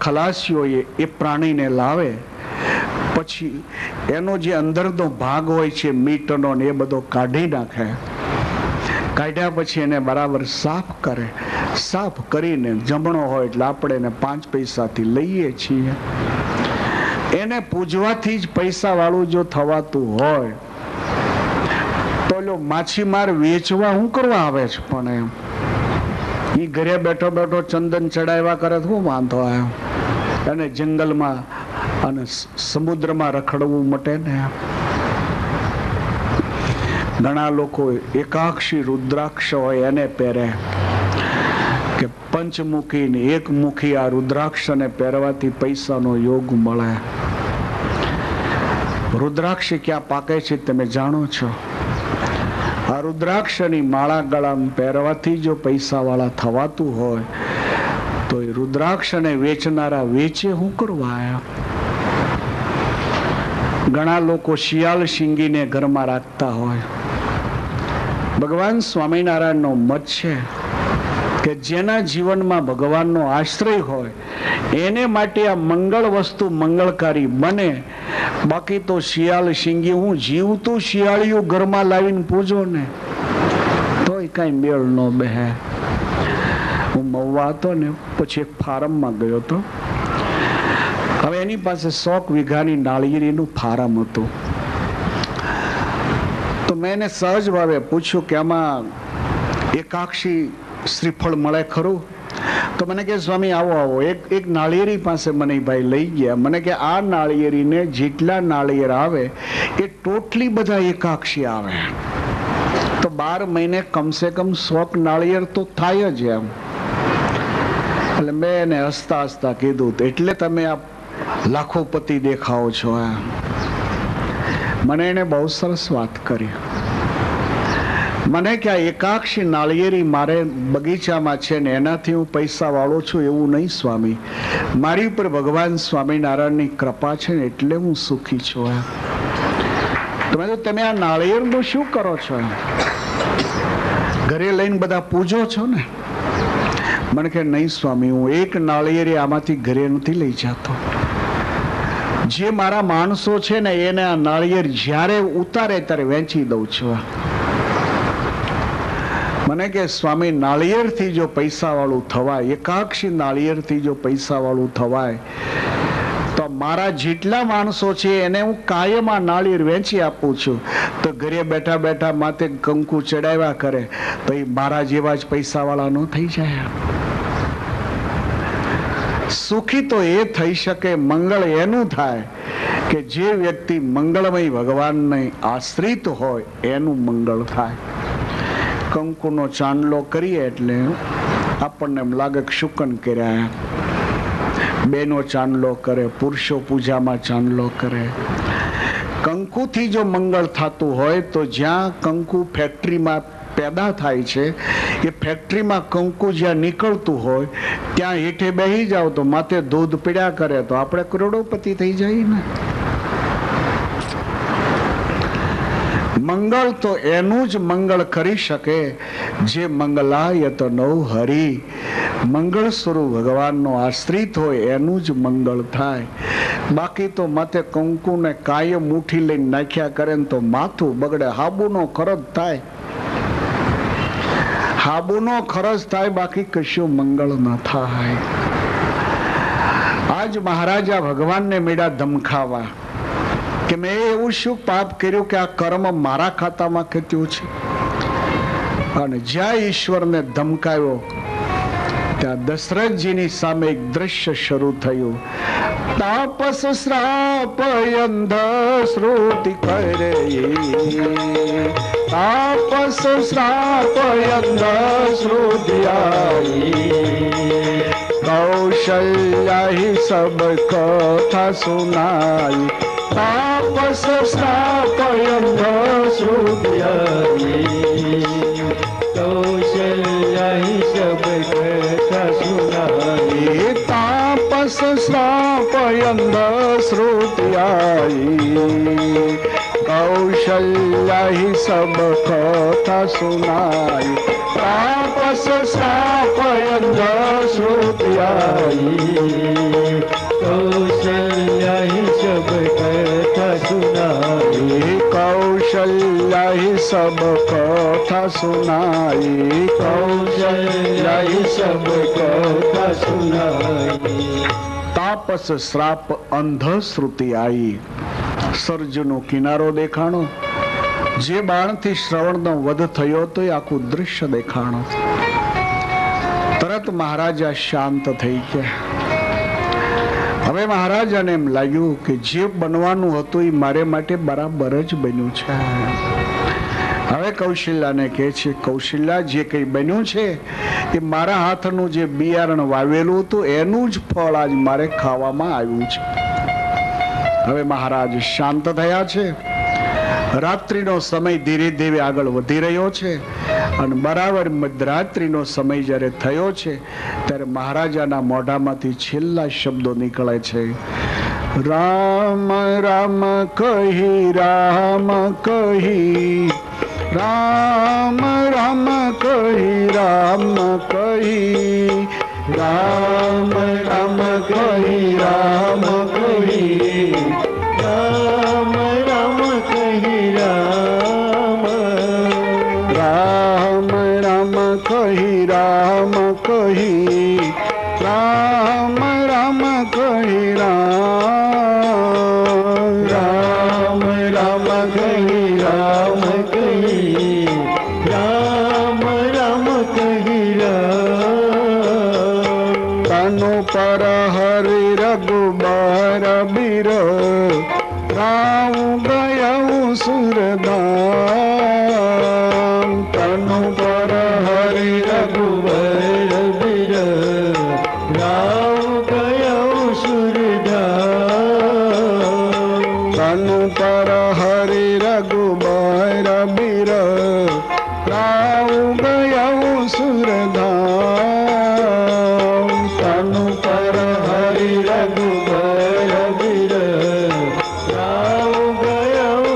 ખલાસીઓ એ પ્રાણીને લાવે, પછી એનો જે અંદરનો ભાગ હોય છે મીટનો ને એ બધો કાઢી નાખે. કાઢ્યા પછી એને બરાબર સાફ કરે. સાફ કરીને જમણો હોય એટલે આપણે એને 5 પૈસાથી લઈએ છીએ. એને પૂજવાથી જ પૈસા વાળું જો થવાતું હોય તો લો માછીમાર વેચવા શું કરવા આવે છે? પણ એમ એ ઘરે બેઠો બેઠો ચંદન ચડાવ્યા કરે તો શું વાંધો આવ્યો? અને જંગલમાં અને સમુદ્રમાં રખડવું મટે ને. ઘણા લોકો એકાક્ષી રુદ્રાક્ષ હોય એને પહેરે કે પંચમુખી ને એકમુખી આ રુદ્રાક્ષને પહેરવાથી પૈસાનો યોગ મળે. રુદ્રાક્ષ ક્યાં પાકે છે તમે જાણો છો? આ રુદ્રાક્ષની માળા ગળામાં પહેરવાથી જો પૈસા વાળા થવાતું હોય તો એ રુદ્રાક્ષને વેચનારા વેચે શું કરવા આવ્યા? ઘણા લોકો શિયાળ શીંગીને ઘરમાં રાખતા હોય. ભગવાન સ્વામિનારાયણનો મત છે કે જેના જીવનમાં ભગવાનનો આશ્રય હોય એને માટે આ મંગળ વસ્તુ મંગળકારી બને. બાકી તો શિયાળ શીંગી હું જીવતું શિયાળિયું ઘરમાં લાવીને પૂજો ને તોય કઈ મેળ ન બેહે. હું મહુવા હતો ને પછી એક ફાર્મમાં ગયો હતો. હવે એની પાસે 100 વીઘાની નાળિયેરીનું ફાર્મ હતું. તો મેં એને સહજ ભાવે પૂછ્યું કે આમાં એકાક્ષી શ્રીફળ મળે ખરું? તો મને કે સ્વામી આવો આવો. એક નાળિયેરી પાસે મને ભાઈ લઈ ગયા. મને કે આ નાળિયેરીને જેટલા નાળિયેર આવે એ ટોટલી બધા એકાક્ષી આવે. તો 12 મહિને કમસે કમ 100 નાળિયેર તો થાય જ એમ. એટલે મેં એને હસતા હસતા કીધું એટલે તમે આ લાખોપતિ દેખાઓ છો એમ. મને એને બહુ સરસ વાત કરી. મને કે આ એકાક્ષી નાળિયેરી મારે બગીચામાં છે ને એનાથી હું પૈસા વાળો છું એવું નહીં સ્વામી. મારી ઉપર ભગવાન સ્વામિનારાયણની કૃપા છે ને એટલે હું સુખી છું એમ. તમે આ નાળિયેરનું શું કરો છો એમ? ઘરે લઈને બધા પૂજો છો ને? મને કે નહીં સ્વામી, હું એક નાળિયેરી આમાંથી ઘરે નથી લઈ જતો. જે મારા માણસો છે ને એને આ નાળિયેર જ્યારે ઉતારે ત્યારે વેચી દઉં છું. મને કે સ્વામી નાળિયેરથી જો પૈસા વાળું થવાય, એકાક્ષી નાળિયેરથી જો પૈસા વાળું થવાય તો મારા જેટલા માણસો છે એને હું કાયમ આ નાળિયેર વેચી આપું છું. તો ઘરે બેઠા બેઠા માથે કંકુ ચડાવ્યા કરે તો એ મારા જેવા જ પૈસા વાળા ન થઈ જાય. સુખી તો એ થઈ શકે, મંગળ એનું થાય કે જે વ્યક્તિ મંગળમય ભગવાનને આશ્રિત હોય એનું મંગળ થાય. કંકુનો ચાંદલો કરીએ એટલે આપણને એમ લાગે કે શુકન કર્યા. બેનો ચાંદલો કરે, પુરુષો પૂજામાં ચાંદલો કરે. કંકુથી જો મંગળ થતું હોય તો જ્યાં કંકુ ફેક્ટરીમાં પેદા થાય છે એ ફેક્ટરીમાં કંકુ જ્યાં નીકળતું હોય ત્યાં હેઠે બેસી જાવ તો માથે દૂધ પીડ્યા કરે તો આપણે કરોડોપતિ થઈ જાય ને. મંગળ તો એનું જ મંગળ કરી શકે જે મંગલાય તો નવ હરિ. મંગળ સ્વરૂપ ભગવાનનો આશ્રિત હોય એનું જ મંગળ થાય. બાકી તો માથે કંકુ ને કાયમ મુઠ્ઠી લઈને નાખ્યા કરે ને તો માથું બગડે. હાબુનો ખરજ થાય, હાબુનો ખરજ થાય, બાકી કશું મંગળ ન થાય. આજ મહારાજા ભગવાનને મેળા ધમકાવા કે મેં એવું શું પાપ કર્યું કે આ કર્મ મારા ખાતામાં ખેત્યું છે? અને જ્યાં ઈશ્વરને ધમકાવ્યો ત્યાં દશરથજીની સામે એક દ્રશ્ય શરૂ થયું. તાપસ શ્રાપ અંધ શ્રુતિ કરે, તાપસ શ્રાપ અંધ શ્રુતિ આઈ, કૌશલ્યા ही सब कथा सुनाई, तापस श्राप अंध श्रुति आई, कौशल्या ही सब कथा सुनाई, तापस તાપસ શ્રાપયંદ શ્રુત્યાઈ કૌશલ્યા હિ સબ કથા સુનાઈ તાપસ શ્રાપયંદ શ્રુત્યાઈ કૌશલ્યા હિ સબ કથા સુનાઈ કૌશલ્યા હિ સબ કથા સુનાઈ કૌશલ્યા હિ સબ કથા સુનાઈ તાપસ શ્રાપ અંધ શ્રુતિ આઈ સર્જનો કિનારો દેખાણો જે બાણથી શ્રવણનો વધ થયો તો એ આખું દૃશ્ય દેખાણો તરત મહારાજા શાંત થઈ ગયા હવે મહારાજાને એમ લાગ્યું કે જે બનવાનું હતું એ મારે માટે બરાબર જ બન્યું છે હવે કૌશલ્યાને કહે છે કૌશલ્યા જે કંઈ બન્યું છે એ મારા હાથનું જે બિયારણ વાવેલું હતું એનું જ ફળ આજ મારે ખાવામાં આવ્યું છે હવે મહારાજ શાંત થયા છે રાત્રિનો સમય ધીરે ધીરે આગળ વધી રહ્યો છે અને બરાબર મધરાત્રિનો સમય જ્યારે થયો છે ત્યારે મહારાજાના મોઢામાંથી છેલ્લા શબ્દો નીકળે છે રામ રામ કહી રામ કહી રામ રામ કહી રામ કહી રામ રામ કહી રામ કહી રામ રામ કહી રામ રામ રામ કહી રામ કહી રામ રામ કહી રામ રામ રામ કહી રામ કહી રામ રામ કહી રામ તનુ પર હરિ રઘુબર બીર રામ ગયું સુરદામ તનુ પર હરિ રઘુબર બીર રામ ગયો સુરધામ તનુ પર હરિ રઘુબર બીર રામ ગયું સુરધામ તનુ પર હરિ રઘુબર બીર રામ ગયો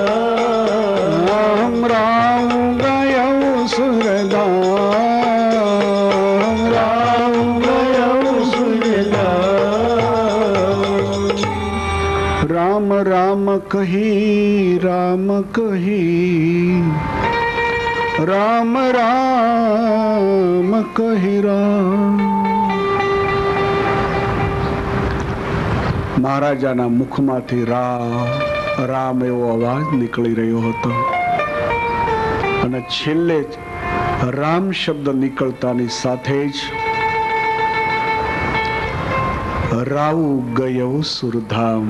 સુરધામ રામ ગયું સુરધામ રામ ગયો સુરધામ રામ રામ કહી રામ કહી રામ રામ કહી રામ મહારાજાના મુખમાંથી રામ એવો અવાજ નીકળી રહ્યો હતો અને છેલ્લે જ રામ શબ્દ નીકળતાની સાથે જ રાવ ગયો સુરધામ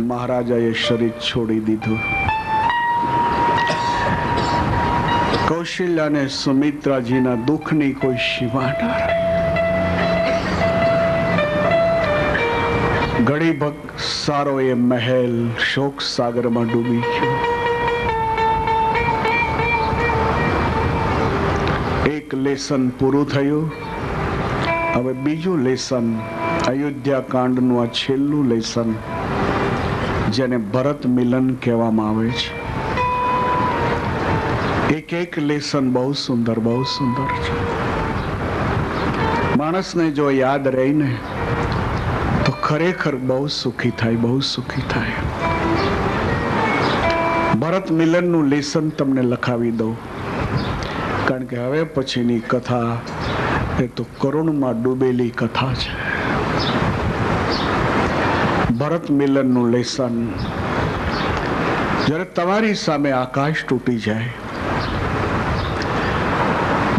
મહારાજાએ શરીર છોડી દીધું કૌશલ્યા અને સુમિત્રાજીના દુઃખની કોઈ સીમા ના રહી ઘડી ભક્ત સારો એ મહેલ શોક સાગરમાં ડૂબી ગયો એક લેસન પૂરું થયું હવે બીજું લેસન અયોધ્યા કાંડનું આ છેલ્લું લેસન જેને ભરત મિલન કહેવામાં આવે છે એક એક લેસન બહુ સુંદર છે માણસને જો યાદ રહીને તો ખરેખર બહુ સુખી થાય ભરત મિલનનું લેસન તમને લખાવી દઉં કારણ કે હવે પછીની કથા એ તો કરુણમાં ડૂબેલી કથા છે ભરત મિલનનું લેસન જ્યારે તમારી સામે આકાશ તૂટી જાય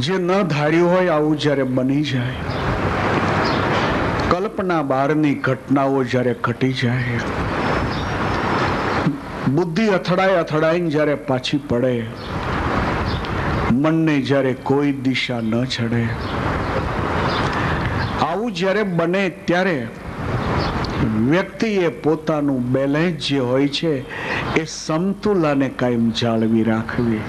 જે ન ધાર્યું હોય આવું જ્યારે બની જાય કલ્પના બહારની ઘટનાઓ જ્યારે ઘટી જાય બુદ્ધિ અથડાઈને જ્યારે પાછી પડે મનને જ્યારે કોઈ દિશા ન ચડે આવું જ્યારે બને ત્યારે વ્યક્તિએ પોતાનું બેલેન્સ જે હોય છે એ સમતુલાને કાયમ જાળવી રાખવી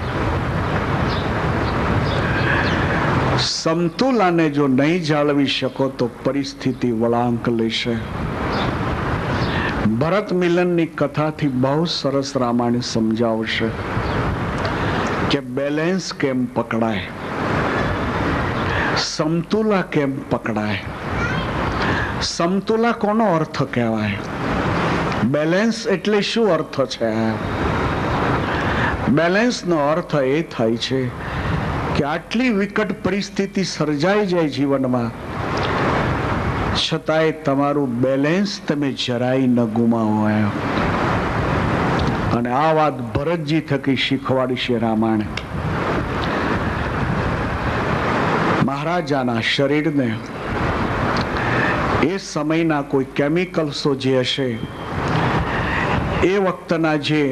સમતુલાને જો નહીં જાળવી શકો તો પરિસ્થિતિ વળાંક લેશે. ભરત મિલનની કથાથી બહુ સરસ રામાયણ સમજાવશે કે બેલેન્સ કેમ પકડાય, સમતુલા કેમ પકડાય. સમતુલા કોનો અર્થ કહેવાય? બેલેન્સ એટલે શું અર્થ છે? બેલેન્સનો અર્થ એ થાય છે કે આટલી વિકટ પરિસ્થિતિ સર્જાઈ જાય જીવનમાં, છતાંય તમારું બેલેન્સ તમે જરાય ન ગુમાવો. અને આ વાત ભરતજી થકી શીખવાડી છે રામાયણ. મહારાજાના શરીરને એ સમયના કોઈ કેમિકલ્સો જે હશે, એ વખતના જે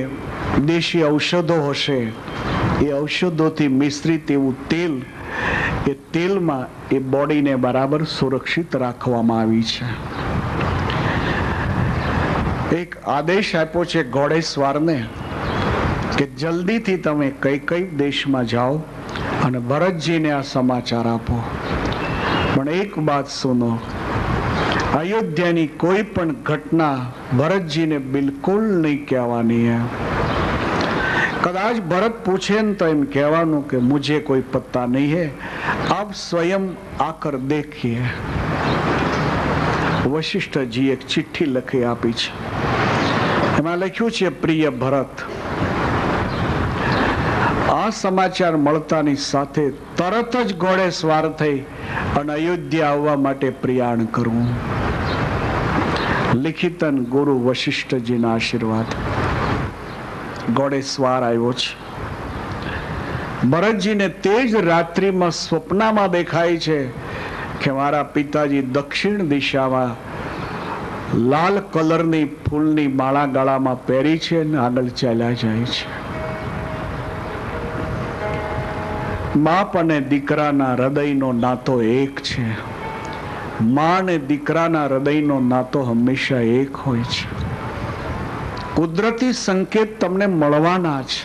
દેશી ઔષધો હશે, એ ઔષધોથી મિશ્રિત એવું તેલ, એ તેલમાં એ બોડીને બરાબર સુરક્ષિત રાખવામાં આવી છે. એક આદેશ આપ્યો છે ઘોડેસવારને કે જલ્દીથી તમે કઈ દેશમાં જાઓ અને ભરતજીને આ સમાચાર આપો. પણ એક વાત સુનો, અયોધ્યાની કોઈ પણ ઘટના ભરતજીને બિલકુલ નહીં કહેવાની. કદાચ ભરત પૂછે ને તો એમ કહેવાનું કે મુझे કોઈ પત્તા નહીં હે, આપ સ્વયં આકર દેખીએ. વશિષ્ઠજી એક ચિઠ્ઠી લખી આપી છે. એમાં લખ્યું છે, પ્રિય ભરત, આ સમાચાર મળતાની સાથે તરત જ ઘોડે સવાર થઈ અને અયોધ્યા આવવા માટે પ્રયાણ કરવું. લિખિતન ગુરુ વશિષ્ઠજીના આશીર્વાદ. ઘોડે સવાર આવ્યો છે. ભરતજીને તે જ રાત્રિમાં સ્વપ્નમાં દેખાય છે કે મારા પિતાજી દક્ષિણ દિશામાં લાલ કલરની ફૂલની માળા ગળામાં પહેરી છે અને આગળ ચાલ્યા જાય છે. બાપ અને દીકરાના હૃદયનો નાતો એક છે. મા અને દીકરાના હૃદયનો નાતો હંમેશા એક હોય છે. કુદરતી સંકેત તમને મળવાના છે.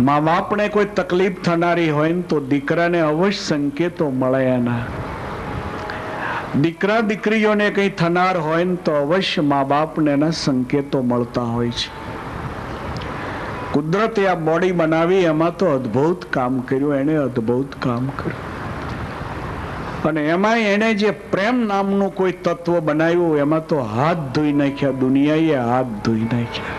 મા બાપને કોઈ તકલીફ થનારી હોય ને તો દીકરાને અવશ્ય સંકેતો મળે. એના દીકરા દીકરીઓને કઈ થનાર હોય ને તો અવશ્ય મા બાપને એના સંકેતો મળતા હોય છે. કુદરતે આ બોડી બનાવી, એમાં તો અદ્ભુત કામ કર્યું. એને અદ્ભુત કામ કર્યું. અને એમાં એને જે પ્રેમ નામનું કોઈ તત્વ બનાવ્યું, એમાં તો હાથ ધોઈ નાખ્યા. દુનિયાએ હાથ ધોઈ નાખ્યા.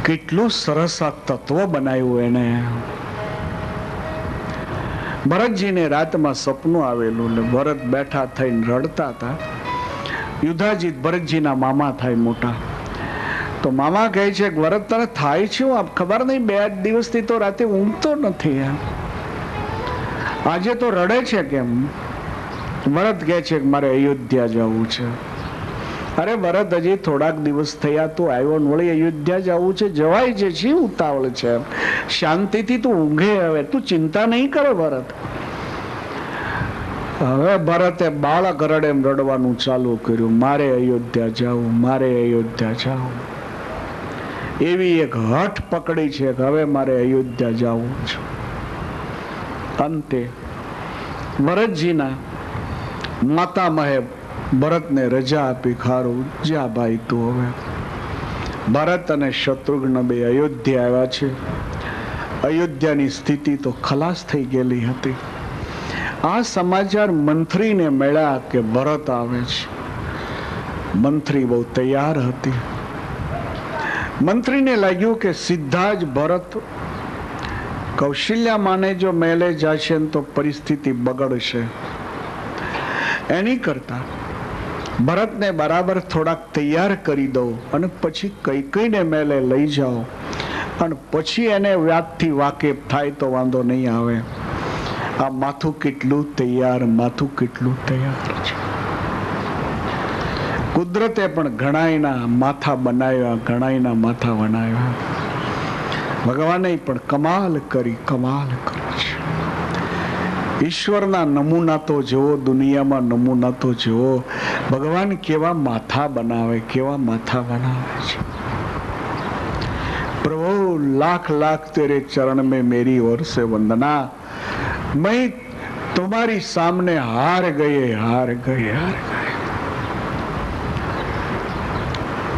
કેટલું સરસ આ તત્વ બનાવ્યું એને. ભરતજીને રાતમાં સપનું આવેલું. ભરત બેઠા થઈને રડતા હતા. યુધાજીત ભરતજીના મામા થાય મોટા. તો મામા કહે છે કે ભરત તને થાય છે ખબર નહીં, 2 દિવસથી તો રાતે ઊંઘતો નથી. આજે તો રડે છે કેમ? ભરત કહે છે કે મારે અયોધ્યા જવું છે. અરે ભરત, હજી થોડાક દિવસ થયા તું આવ્યો ને વળી અયોધ્યા જવું છે? જવાય છે, શી ઉતાવળ છે? શાંતિથી તું ઊંઘે. હવે તું ચિંતા નહીં કરે ભરત. હવે ભરતે બાળક રડે એમ રડવાનું ચાલુ કર્યું. મારે અયોધ્યા જવું, મારે અયોધ્યા જવું. એવી એક હઠ પકડી છે કે હવે મારે અયોધ્યા જવું છે. અંતે ભરતજીના માતામહે ભરતને રજા આપી. ખારું જા ભાઈ તું. હવે ભરત અને શત્રુઘ્ન બે અયોધ્યા આવ્યા છે. અયોધ્યાની સ્થિતિ તો ખલાસ થઈ ગયેલી હતી. આ સમાચાર મંત્રીને મળ્યા કે ભરત આવે છે. મંત્રી બહુ તૈયાર હતી. મંત્રીને લાગ્યું કે સીધા જ ભરત કૌશલ્યા માને જો મેલે જશે તો પરિસ્થિતિ બગડશે. એની કરતા ભરતને બરાબર થોડાક તૈયાર કરી દો અને પછી કૈકેયીને મેલે લઈ જાઓ અને પછી એને વ્યાજથી વાકેફ થાય તો વાંધો નહીં આવે. આ માથું કેટલું તૈયાર, માથું કેટલું તૈયાર છે. કુદરતે પણ ઘણાયના માથા બનાવ્યા, ઘણાયના માથા બનાવ્યા. ભગવાને પણ કમાલ કરી, કમાલ કરી છે. ઈશ્વરના નમૂના તો જુઓ, દુનિયામાં નમૂના તો જુઓ. ભગવાન કેવા માથા બનાવે, કેવા માથા બનાવે છે. प्रभु लाख लाख तेरे चरण में मेरी ओर से वंदना, मैं तुम्हारी सामने हार गए हार गए हार गए.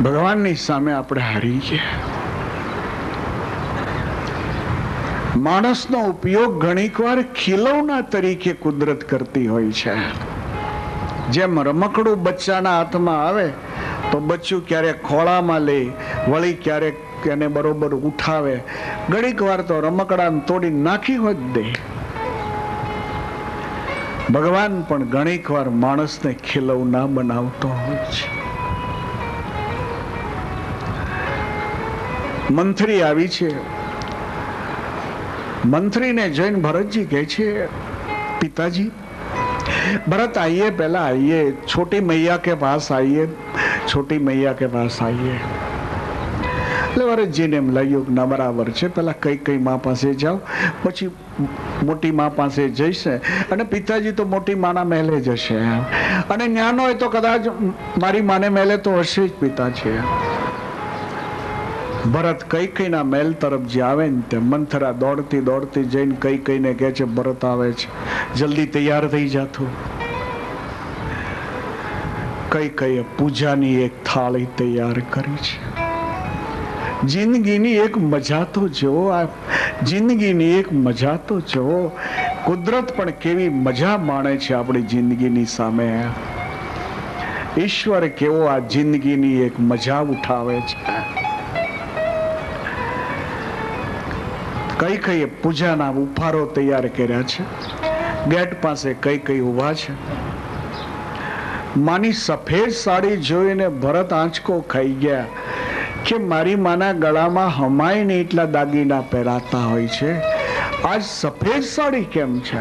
ભગવાનની સામે આપણે હારી ગયા. માણસનો ઉપયોગ ઘણીક વાર ખીલવણા તરીકે કુદરત કરતી હોય છે. જેમ રમકડું બચ્ચાના હાથમાં આવે તો બચ્ચું ક્યારેક ખોળામાં લે, વળી ક્યારેક એને બરોબર ઉઠાવે, ઘણીક વાર તો રમકડાને તોડી નાખી હોત દે. ભગવાન પણ ઘણીક વાર માણસને ખીલવણા બનાવતો હોય છે. મંથરી આવી છે. મંથરીને જોઈને ભરતજી કહે છે, પિતાજી भरत आइए, पहला आइए, छोटी मैया के पास आइए, छोटी मैया के पास आइए. એટલે ભરતજીને એમ લાગ્યું ના બરાબર છે, પેલા કઈ કઈ માં પાસે જાઓ, પછી મોટી માં પાસે જઈશે, અને પિતાજી તો મોટી માના મહેલે જશે, અને ન્યાનો હોય તો કદાચ મારી માને મહેલે તો હશે જ પિતાજી. ભરત કઈ કઈ ના મહેલ તરફ જે આવે ને તે મંથરા દોડતી દોડતી જઈને કઈ કઈને કહે છે, ભરત આવે છે, જલ્દી તૈયાર થઈ જાતું. કઈ કઈ પૂજાની એક થાળી તૈયાર કરી છે. જિંદગીની એક મજા તો જુઓ, આ જિંદગીની એક મજા તો જુઓ. કુદરત પણ કેવી મજા માણે છે આપણી જિંદગીની સામે. ઈશ્વર કેવો આ જિંદગીની એક મજા ઉઠાવે છે. કઈ કઈ પૂજાના ઉપહારો તૈયાર કર્યા છે. ગેટ પાસે કઈ કઈ ઉભા છે. માની સફેદ સાડી જોઈને ભરત આંચકો ખાઈ ગયા કે મારી માના ગળામાં હમાય ને એટલા દાગીના પહેરાતા હોય છે, આજ સફેદ સાડી કેમ છે?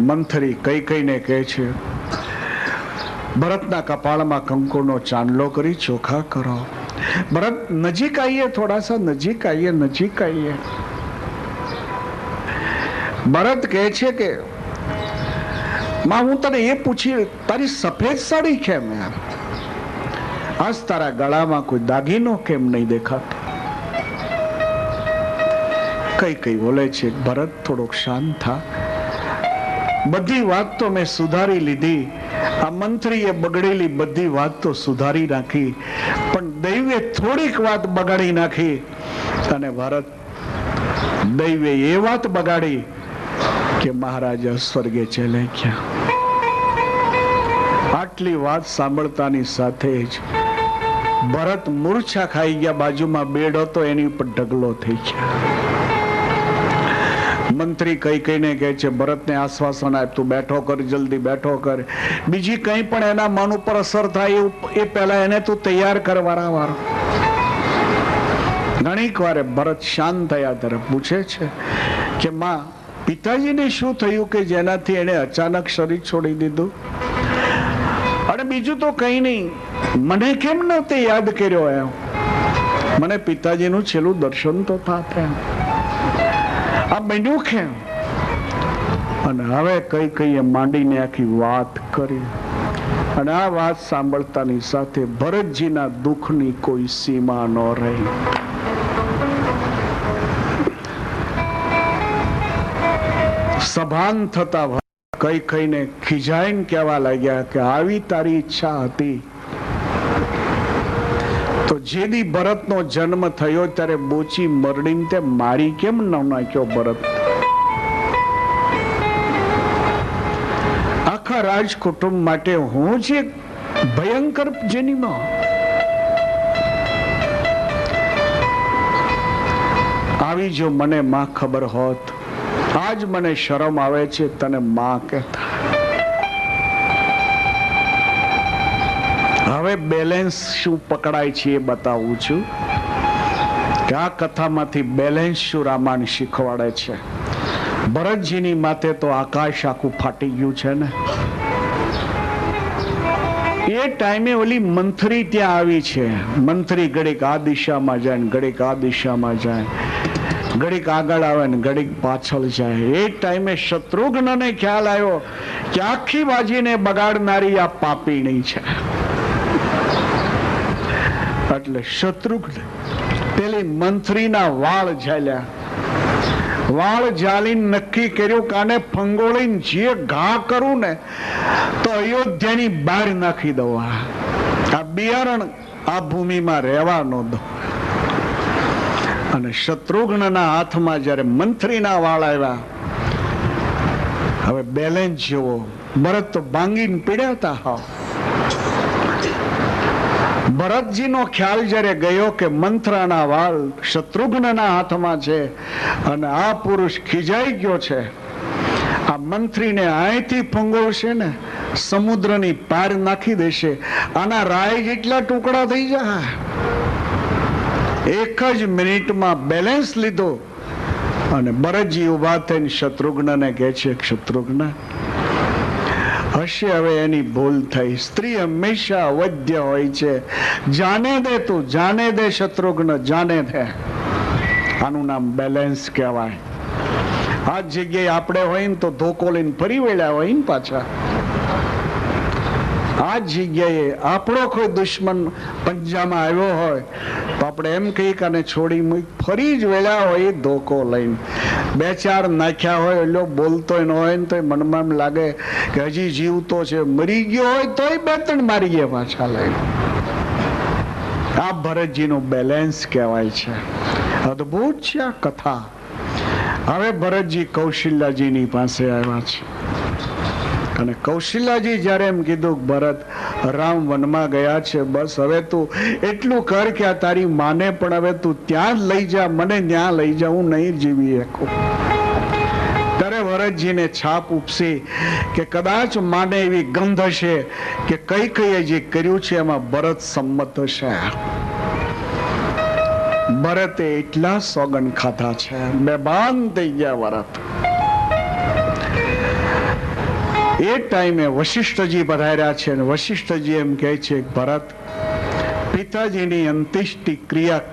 મંથરી કઈ કઈને કહે છે, ભરતના કપાળમાં કંકુનો ચાંદલો કરી ચોખા કરો. भरत नजीक आइए, थोड़ा सा नजीक आइए, नजीक आइए. भरत કહે છે કે માં હું તને એ પૂછી, તારી સફેદ સાડી કેમ? આજ તારા ગળામાં કોઈ દાગીનો કેમ નહીં દેખાતો? કઈ કઈ બોલે છે, ભરત થોડોક શાંત થા, બધી વાત તો મેં સુધારી લીધી. આ મંત્રીએ બગડેલી બધી વાત તો સુધારી નાખી, પણ દૈવે થોડીક વાત બગાડી નાખી. અને ભરત દૈવે એ વાત બગાડી કે મહારાજા સ્વર્ગે ચલે ગયા. આટલી વાત સાંભળતાની સાથે જ ભરત મૂર્છા ખાઈ ગયા. બાજુમાં બેડ હતો એની ઉપર ઢગલો થઈ ગયા. મંત્રી કઈ કઈને કહે છે, ભરતને આશ્વાસન આપ, તું બેઠો કર, જલ્દી બેઠો કર. બીજી કઈ પણ એના મન ઉપર અસર થાય એ પહેલા એને તું તૈયાર કર વારંવાર. ઘણીક વાર ભરત શાંત થયા તરફ પૂછે છે કે માં, પિતાજીને શું થયું કે જેનાથી એને અચાનક શરીર છોડી દીધું? અને બીજું તો કઈ નહીં, મને કેમ નહોતે યાદ કર્યો? એમ મને પિતાજીનું છેલ્લું દર્શન તો થાત. આ બન્યું કેમ? અને હવે કઈ કઈ માંડીને આખી વાત કરી. અને આ વાત સાંભળતાની સાથે ભરતજીના દુઃખની કોઈ સીમા ન રહી. સભાન થતા કઈ કઈને ખીજાઈને કહેવા લાગ્યા કે આવી તારી ઈચ્છા હતી તો જેદી ભરતનો જન્મ થયો ત્યારે બોચી મરડીને તે મારી કેમ ન નાખ્યો ભરત? આખા રાજ કુટુંબ માટે હું જે ભયંકર જન્મ. આવી જો મને માં ખબર હોત, આજ મને શરમ આવે છે તને માં કહેતા. હવે બેલેન્સ શું પકડાય છે એ બતાવું છું કે આ કથામાંથી બેલેન્સ શું રામાયણ શીખવાડે છે. ભરતજીની માથે તો આકાશ આખું ફાટી ગયું છે ને. એ ટાઈમે ઓલી મંથરી ત્યાં આવી છે. મંથરી ઘડીક આ દિશામાં જાય ને ઘડીક આ દિશામાં જાય, ઘડીક આગળ આવે ને ઘડીક પાછળ જાય. એ ટાઈમે શત્રુઘ્નને ખ્યાલ આવ્યો કે આખી બાજીને બગાડનારી આ પાપીણી છે. એટલે શત્રુઘ્ન પેલી મંત્રીના વાળ ઝાલ્યા. વાળ ઝાલીને નક્કી કર્યું કે આને ફંગોળીને જે ઘા કરું ને તો અયોધ્યાની બહાર નાખી દઉં. આ બિયારણ આ ભૂમિમાં રહેવા ન દો. અને શત્રુઘ્નના હાથમાં જયારે મંત્રીના વાળ આવ્યા, હવે બેલેન્સ જેવો ભરત તો ભાંગીને પીડ્યા હતા. હા, ભરતજીનો ખ્યાલ જયારે ગયો કે મંત્રાના વાળ શત્રુઘ્નના હાથમાં છે અને આ પુરુષ ખીજાઈ ગયો છે, આ મંત્રીને અહીંથી ફંગોળશે ને સમુદ્રની પાર નાખી દેશે, આના રાય જેટલા ટુકડા થઈ જાય. એક જ મિનિટમાં બેલેન્સ લીધો અને ભરતજી ઉભા થઈને શત્રુઘ્નને કહે છે, શત્રુઘ્ન હશે હવે એની ભૂલ થઈ. સ્ત્રી હંમેશા અવધ્ય હોય છે. જાને દે તું, જાને દે શત્રુઘ્ન, જાને દે. આનું નામ બેલેન્સ કહેવાય. આ જગ્યાએ આપણે હોય ને તો ધોકો લઈને ફરી વળ્યા હોય ને પાછા. આ જગ્યાએ આપણો કોઈ દુશ્મન પંજામાં આવ્યો હોય તો આપણે એમ કહીએ કે આને છોડી મૂક, ફરી જ વેળા હોય ધોકો લઈને. બે ચાર નાખ્યા હોય એટલે બોલતો ન હોય ને તો મનમાં એમ લાગે કે હજી જીવતો છે, મરી ગયો હોય તોય બે ત્રણ મારી ગયા પાછા લઈને. આ ભરતજીનું બેલેન્સ કહેવાય છે. અદભુત છે આ કથા. હવે ભરતજી કૌશલ્યાજીની પાસે આવ્યા છે અને કૌશલ્યાજી જયારે એમ કીધું, ભરત રામ વનમાં ગયા છે, બસ હવે તું એટલું કર કે આ તારી માને પણ હવે તું ત્યાં જ લઈ જા, મને ત્યાં લઈ જા, હું નહીં જીવી શકું. ત્યારે ભરતજીને છાપ ઉપસી કે કદાચ માને એવી ગંધ હશે કે કઈ કઈ જે કર્યું છે એમાં ભરત સંમત હશે. ભરતે એટલા સોગન ખાધા છે, બેભાન થઈ ગયા ભરત. એ ટાઈમે વશિષ્ઠજી પધાર્યા છે અને વશિષ્ઠજી એમ કહે છે, ભરત પિતાજીની અંતિષ્ટિ ક્રિયા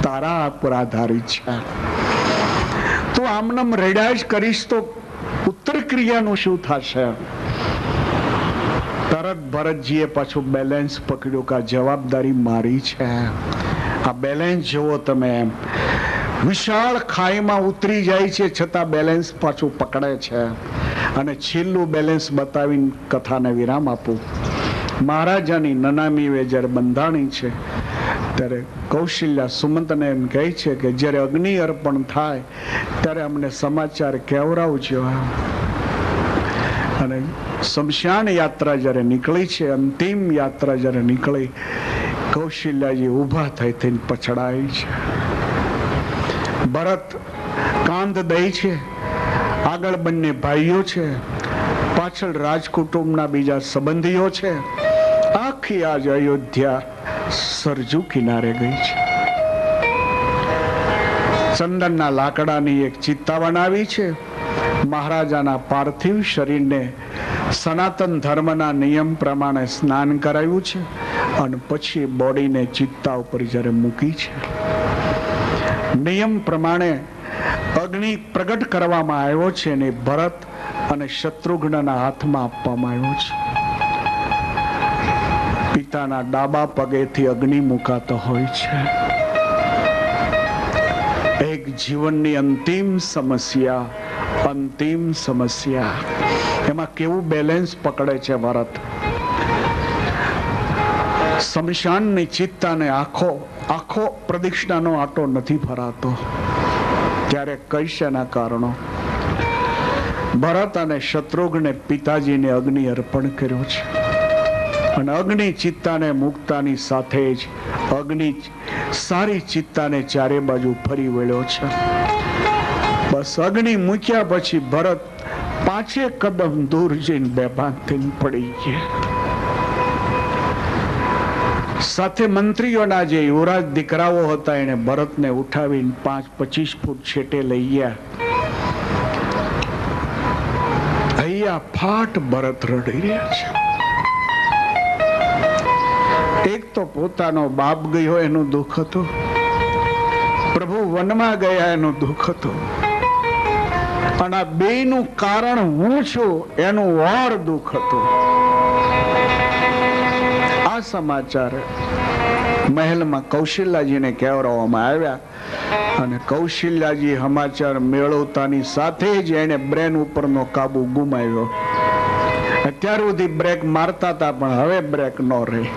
તારા પર આધારિત છે. તું આમનામ રેડા જ કરીશ તો પુત્ર ક્રિયાનું શું થશે? તરત ભરતજીએ પાછું બેલેન્સ પકડ્યું કે આ જવાબદારી મારી છે. આ બેલેન્સ જુઓ તમે, એમ વિશાળ ખાઈમાં ઉતરી જાય છે છતાં બેલેન્સ પાછું પકડે છે. અને છેલ્લું બેલેન્સ બતાવીને કથાને વિરામ આપું. મહારાજાની નનામી જયારે બંધાણી છે ત્યારે કૌશલ્યા સુમંતને એમ કહે છે કે જ્યારે અગ્નિ અર્પણ થાય ત્યારે અમને સમાચાર કહેવરાવજો. અને શમશાન યાત્રા જયારે નીકળી છે, અંતિમ યાત્રા જયારે નીકળી, કૌશલ્યાજી ઉભા થઈ થઈને પછડાય છે. ભરત કાંધ દે છે. આગળ બંને ભાઈઓ છે, પાછળ રાજકુટુંબના બીજા સંબંધીઓ છે. આખી આજ અયોધ્યા સરજુ કિનારે ગઈ છે. ચંદનના લાકડાની એક ચિત્તા બનાવી છે. મહારાજાના પાર્થિવ શરીરને સનાતન ધર્મના નિયમ પ્રમાણે સ્નાન કરાવ્યું છે અને પછી બોડીને ચિત્તા ઉપર જ્યારે મૂકી છે, નિયમ પ્રમાણે અગ્નિ પ્રગટ કરવામાં આવ્યો છે અને ભરત અને શત્રુઘ્નના હાથમાં આપવામાં આવ્યો છે. પિતાના ડાબા પગેથી અગ્નિ મુકાતો હોય છે. એક જીવનની અંતિમ સમસ્યા, એમાં કેવું બેલેન્સ પકડે છે ભરત. શમશાનની ચિત્તાને આખો પ્રદક્ષિણાનો આટો નથી ફરાતો. ત્યારે કૈશાના કારણો ભરત અને શત્રુઘ્ને પિતાજીને અગ્નિ અર્પણ કર્યો છે અને અગ્નિ ચિત્તાને મુકતાની સાથે જ અગ્નિ સારી ચિત્તાને ચારે બાજુ ફરી વળ્યો છે. બસ અગ્નિ મૂક્યા પછી ભરત 5 કદમ દૂર જઈને બેભાન થઈને પડી ગયા. સાથે મંત્રીઓના જે યુવરાજ દીકરાઓ હતા એને ભરતને ઉઠાવીને 5-25 ફૂટ છેટે લઈ ગયા. અહીંયા ફાટ ભરત રડી રહ્યા છે. એક તો પોતાનો બાપ ગયો એનું દુઃખ હતું, પ્રભુ વનમાં ગયા એનું દુઃખ હતું, અને આ બેનું કારણ હું છું એનું ઓર દુઃખ હતું. આ સમાચાર મહેલમાં કૌશલ્યાજીને કહેવરાવવામાં આવ્યા અને કૌશલ્યાજી સમાચાર મેળવતાની સાથે જ એને બ્રેન ઉપરનો કાબુ ગુમાવ્યો. અત્યાર સુધી બ્રેક મારતા હતા પણ હવે બ્રેક ન રહી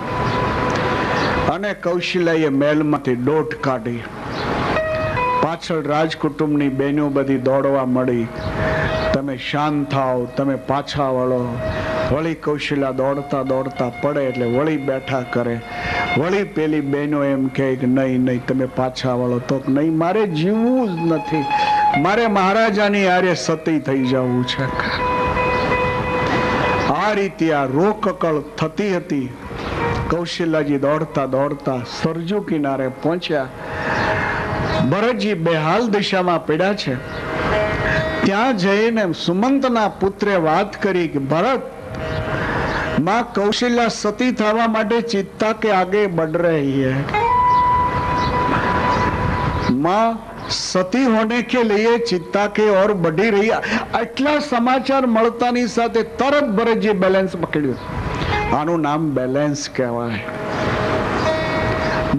અને કૌશલ્યાએ મહેલમાંથી દોટ કાઢી. પાછળ રાજકુટુંબની બહેનો બધી દોડવા મળી, તમે શાંત થાવ, તમે પાછા વળો. વળી કૌશલ્યા દોડતા દોડતા પડે એટલે વળી બેઠા કરે. વળી પેલી બહેનો એમ કહે કે નહીં નહીં તમે પાછા વળો. તો નહીં, મારે જીવવું જ નથી, મારે મહારાજાની હારે સતી થઈ જવું છે. આ રીતે આ રોકકળ થતી હતી. કૌશલ્યાજી દોડતા દોડતા સરજુ કિનારે પહોંચ્યા. ભરતજી બેહાલ દિશામાં પડ્યા છે. ત્યાં જઈને સુમંતના પુત્રે વાત કરી કે ભરત, माँ कौशल्या सती थवा माटे चित्ता के आगे बढ़ रही है. माँ सती होने के लिए चित्ता के और बढ़ी रही. आटला समाचार મળતાની સાથે તરત ભરતજી બેલેન્સ પકડ્યું. આનું નામ બેલેન્સ કહેવાય.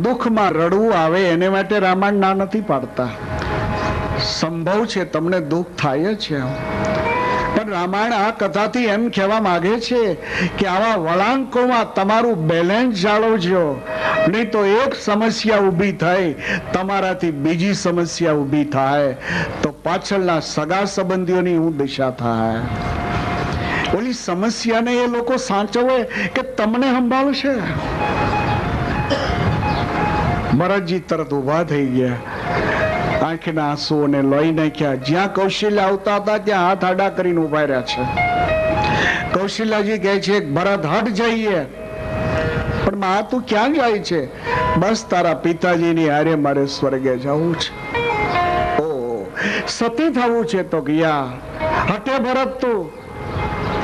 દુઃખમાં રડવું આવે એને માટે રામાયણ ના નથી પાડતા. સંભવ છે તમને દુઃખ થાય છે, પણ રામાયણ આ કથાથી એમ કહેવા માંગે છે કે આવા વળાંકોમાં તમારું બેલેન્સ જાળવજો, નહીં તો એક સમસ્યા ઊભી થાય તમારાથી બીજી સમસ્યા ઊભી થાય તો પાછળના સગા સંબંધીઓની હું દિશા થાય. ઓલી સમસ્યાને એ લોકો સાચવે કે તમને સંભાળશે. ભરતજી તરત ઉભા થઈ ગયા, આંખના આંસુઓને લોહી નાખ્યા. જ્યાં કૌશલ્ય આવતા હતા ત્યાં હાથ આડા કરીને ઉભા રહ્યા છે. કૌશલ્યાજી કહે છે ભરત હટ જઈએ. પણ માં તું ક્યાં જાય છે? બસ તારા પિતાજીની હારે મારે સ્વર્ગે જવું છે. ઓ સતી થવું છે તો ગયા હટે ભરત તું.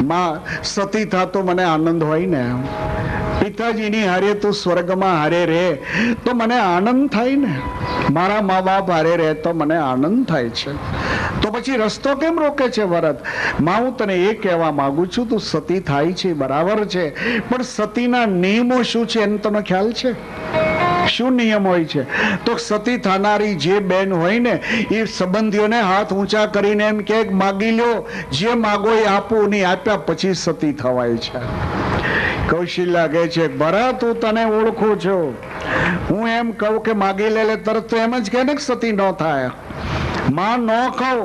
માં સતી થાતો મને આનંદ હોય ને, પિતાજીની હારે તું સ્વર્ગમાં હારે રે તો મને આનંદ થાય ને, મારા મા બાપ હારે રહે તો મને આનંદ થાય છે. તો પછી રસ્તો કેમ રોકે છે ભરત? માં હું તને એ કહેવા માંગુ છું, તું સતી થાય છે બરાબર છે, પણ સતીના નિયમો શું છે એનો તને ખ્યાલ છે? શું નિયમ હોય છે? તો સતી થનારી જે બેન હોય ને એ સંબંધીઓને હાથ ઊંચા કરીને એમ કે માગી લ્યો, જે માગો એ આપું, નહીં આપ્યા પછી સતી થવાય છે. કૌશલ્યા કહે છે ભરત હું તને ઓળખું છું, હું એમ કહું કે માગી લે તરત તો એમ જ કે ને સતી ન થાય. માં ન કહું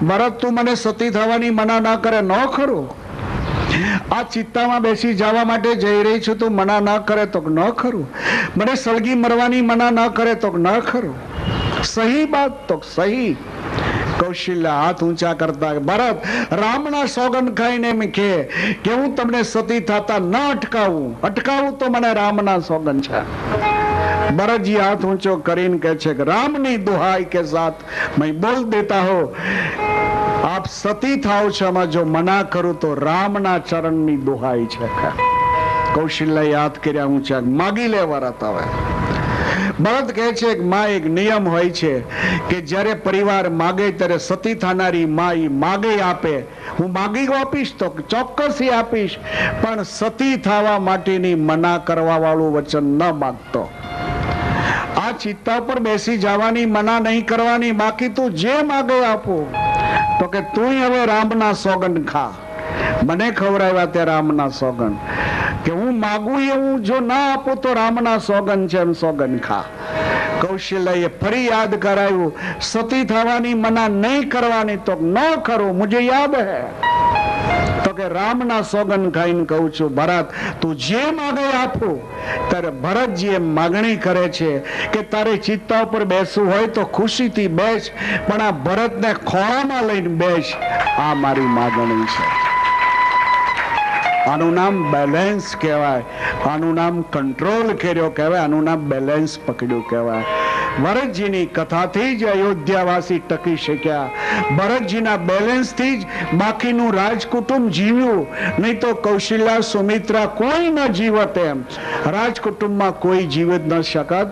ભરત તું મને સતી થવાની મના ના કરે, ન ખરું. આ ચિત્તામાં બેસી જવા માટે જઈ રહી છું, તું મના ના કરે તો ન ખરું. મને સળગી મરવાની મના ના કરે તો ન ખરું. સહી બાત તો સહી. કૌશલ્યા હાથ ઊંચા કરતા ભરત રામના સોગંદ ખાઈને એમ કે હું તમને સતી થતા ન અટકાવું તો મને રામના સોગંદ છે. ભરતજી હાથ ઊંચો કરીને કહે છે કે રામની દુહાઈ કે સાથ मैं बोल देता हूं, आप सती થાવ છો, જો મના કરું તો રામના ચરણની દુહાઈ છે. કૌશલ્યા યાદ કર્યા ઊંચા માગી લે ભરત. હવે ભરત કહે છે કે માં એક નિયમ હોય છે કે જ્યારે પરિવાર માગે ત્યારે સતી થનારી માં ઈ માગે આપે. હું માગી આપીશ તો ચોક્કસ આપીશ, પણ સતી થવા માટેની મના કરવા વાળું વચન ન માગતો. આ ચિત્તા પર બેસી જવાની મના નહીં કરવાની, બાકી તું જે માગે આપું. તો કે તું હવે રામના સોગંદ ખા. મને ખવડાવ્યા તે રામના સોગંદ કે હું માગું એવું જો ના આપું તો રામના સોગંદ છે, એમ સોગંદ ખા. કૌશલ્યાએ ફરી યાદ કરાયું સતી થવાની મના નહીં કરવાની, તો ન કરું, મુझे યાદ હે. તો કે રામના સોગંદ ખાઈને કહું છું ભરત તું જે માગે આપું. ત્યારે ભરતજી એમ માગણી કરે છે કે તારે ચિત્તા ઉપર બેસવું હોય તો ખુશીથી બેસ, પણ આ ભરતને ખોળામાં લઈને બેસ. આ મારી માગણી છે. આનું નામ બેલેન્સ કહેવાય, આનું નામ કંટ્રોલ કર્યો કહેવાય, આનું નામ બેલેન્સ પકડ્યું કહેવાય. ભરતજીની કથાથી જ અયોધ્યાવાસી ટકી શક્યા. ભરતજીના બેલેન્સથી જ બાકીનું રાજકુટુંબ જીવ્યું, નહીં તો કૌશલ્યા સુમિત્રા કોઈ ન જીવત. એમ રાજકુટુંબમાં કોઈ જીવિત ન શકત.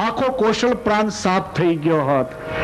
આખો કૌશલ પ્રાંત સાફ થઈ ગયો હોત.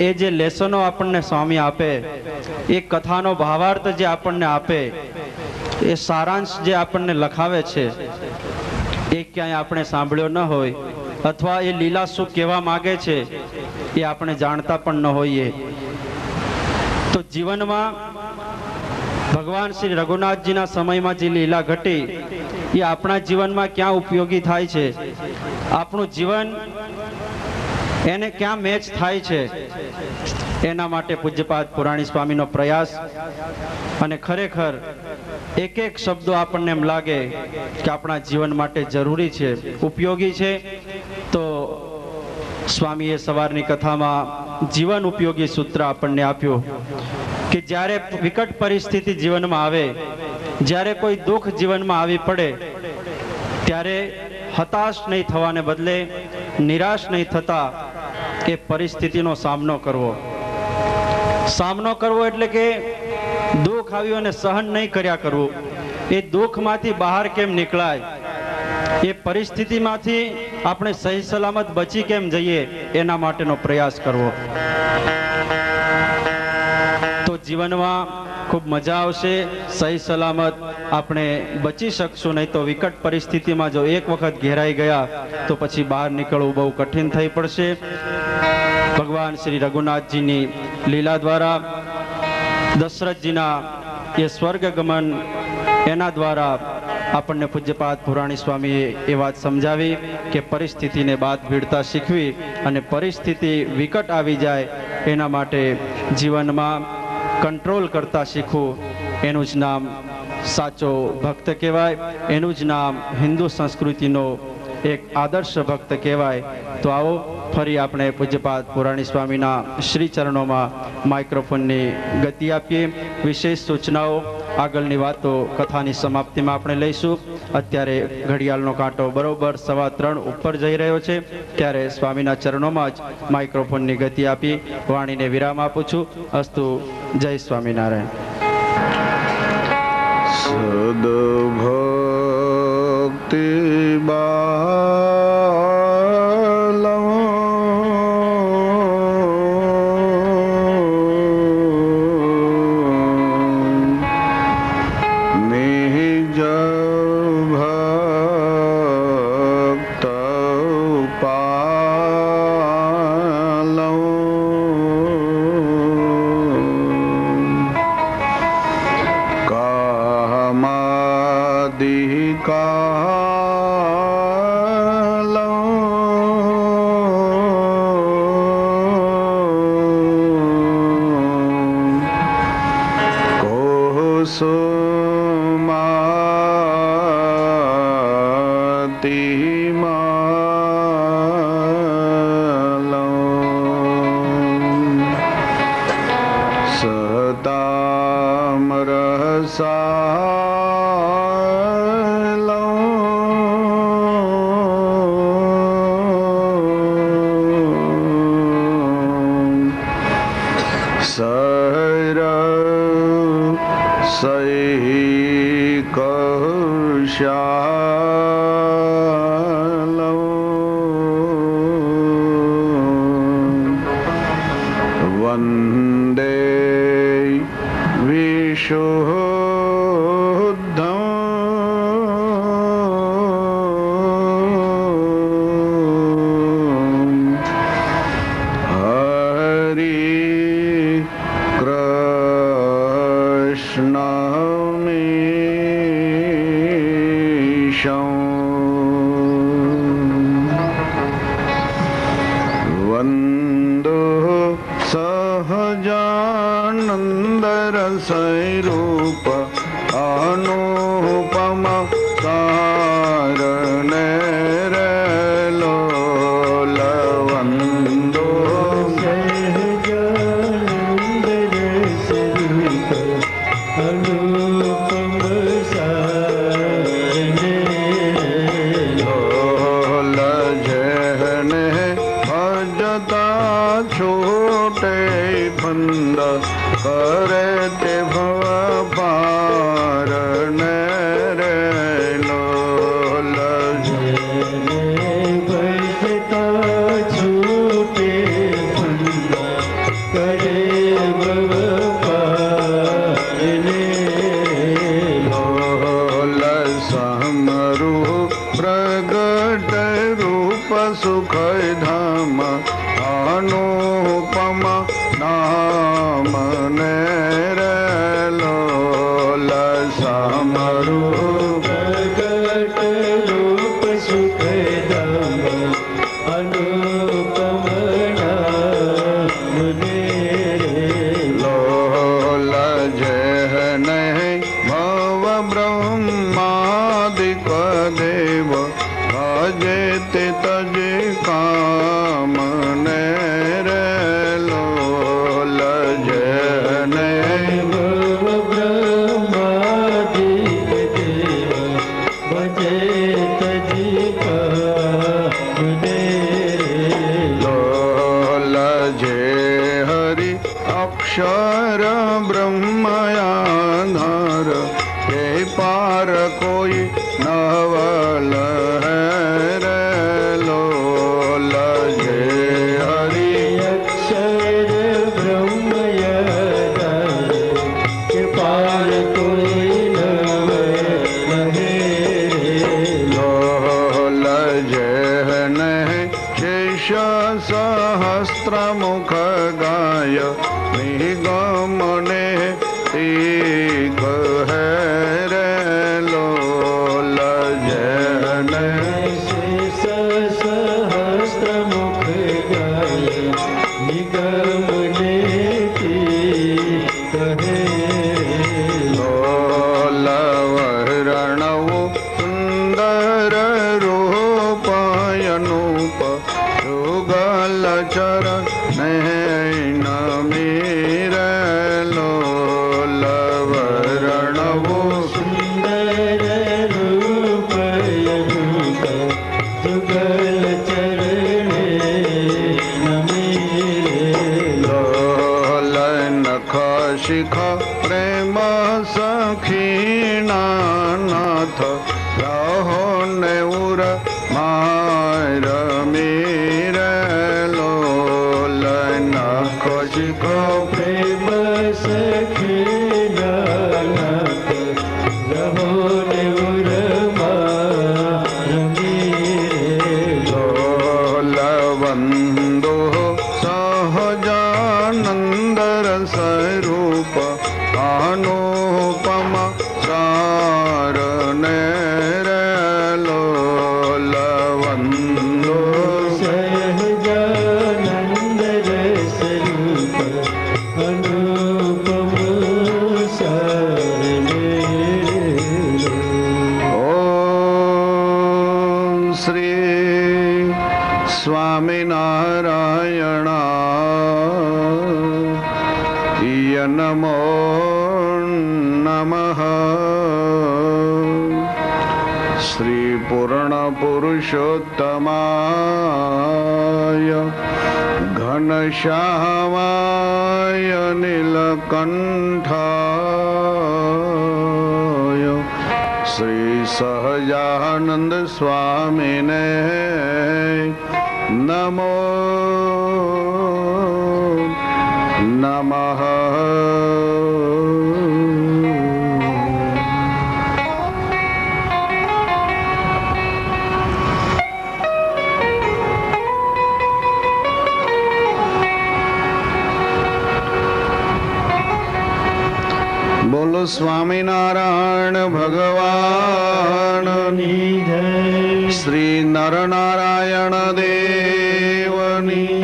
એ જે લેસનો આપણને સ્વામી આપે, એ કથાનો ભાવાર્થ જે આપણને આપે, એ સારાંશ જે આપણને લખાવે છે, એ ક્યાંય આપણે સાંભળ્યો ન હોય, અથવા એ લીલા શું કહેવા માગે છે એ આપણે જાણતા પણ ન હોઈએ. તો જીવનમાં ભગવાન શ્રી રઘુનાથજીના સમયમાં જે લીલા ઘટી એ આપણા જીવનમાં ક્યાં ઉપયોગી થાય છે, આપણું જીવન એને ક્યાં મેચ થાય છે, એના માટે પૂજ્યપાદ પુરાણી સ્વામીનો પ્રયાસ. અને ખરેખર એક એક શબ્દો આપણને એમ લાગે કે આપણા જીવન માટે જરૂરી છે, ઉપયોગી છે. તો સ્વામીએ સવારની કથામાં જીવન ઉપયોગી સૂત્ર આપણને આપ્યું કે જ્યારે વિકટ પરિસ્થિતિ જીવનમાં આવે, જ્યારે કોઈ દુઃખ જીવનમાં આવી પડે, ત્યારે હતાશ નહીં થવાને બદલે નિરાશ નહીં થતા એ પરિસ્થિતિનો સામનો કરવો. સામનો કરવો એટલે કે દુઃખ આવ્યું અને સહન નહીં કર્યા કરવું. એ દુઃખમાંથી બહાર કેમ નીકળાય, એ પરિસ્થિતિમાંથી આપણે સહી સલામત બચી કેમ જઈએ, એના માટેનો પ્રયાસ કરવો. તો જીવનમાં ખૂબ મજા આવશે, સહી સલામત આપણે બચી શકશું. નહીં તો વિકટ પરિસ્થિતિમાં જો એક વખત ઘેરાઈ ગયા તો પછી બહાર નીકળવું બહુ કઠિન થઈ પડશે. ભગવાન શ્રી રઘુનાથજીની લીલા દ્વારા દશરથજીના એ સ્વર્ગ ગમન, એના દ્વારા આપણને પૂજ્યપાદ પુરાણી સ્વામીએ એ વાત સમજાવી કે પરિસ્થિતિને બાદ ભીડતા શીખવી, અને પરિસ્થિતિ વિકટ આવી જાય એના માટે જીવનમાં કંટ્રોલ કરતા શીખવું. એનું જ નામ સાચો ભક્ત કહેવાય, એનું જ નામ હિન્દુ સંસ્કૃતિનો એક આદર્શ ભક્ત કહેવાય. તો આવો ફરી આપણે પૂજ્યપાદ પુરાણી સ્વામીના શ્રી ચરણોમાં માઇક્રોફોનની ગતિ આપીએ. વિશેષ સૂચનાઓ, આગળની વાતો કથાની સમાપ્તિમાં આપણે લઈશું. અત્યારે ઘડિયાળનો કાંટો બરોબર 3:15 ઉપર જઈ રહ્યો છે, ત્યારે સ્વામીના ચરણોમાં જ માઇક્રોફોનની ગતિ આપી વાણીને વિરામ આપું છું. અસ્તુ. જય સ્વામિનારાયણ. સદભક્તિ વંદે વિશુદ્ધ રૂપ પ્રગટ રૂપ સુખધામ અનુપમ નામ ને રે. લોલ જન ભવ બ્રહ્માદિક દેવ ભજે તે તજે કામ ને રે. લોલ જન ભવ બ્રહ્માદિક દેવ ભજે તજી કામ ને રે. લોલ જે હરિ અક્ષર બ્રહ્મયાધાર તે પાર કોઈ નવલ હે રે. લોલ જે હરિ અક્ષર બ્રહ્મયાધાર કે પાર કોઈ નવ રહે રે. લોલ જે શેષ સહસ્ત્ર મુખ ગાય નિગમને તીક હે રે. લોલ જન શેષ સહસ્ત્ર મુખ ગાય નિગમ ને કહે. લોલ વર્ણવો સુંદર રૂપયનુપ યુગલ ચરણ નૈન મીરે. લોલ વર્ણવો સુંદર રૂપ યનુપ જુગલ ચરણે નમી. લોલ નખ શિખ પ્રેમ સખીના નાથ રહો ને ઉર માર મીરે. લોલ નખ શિખ પ્રેમ સખીના નાથ રહો ને ઉરમાં રમી. લોલ વંદો સહજાનંદર સ્વરૂપ અનુપમ સાર ને રે. લોલ વંદો સહજાનંદ સ્વરૂપ અનુપમ સારને. ઓમ શ્રી સ્વામિનારાયણાય નમો નમઃ. શ્રી પૂર્ણ પુરુષોત્તમાય ઘનશ્યામાય નીલકંઠાય શ્રી સહજાનંદ સ્વામીને નમો નમઃ. બોલો સ્વામિનારાયણ ભગવાનની જય. શ્રી નરનારાયણ દેવની જય.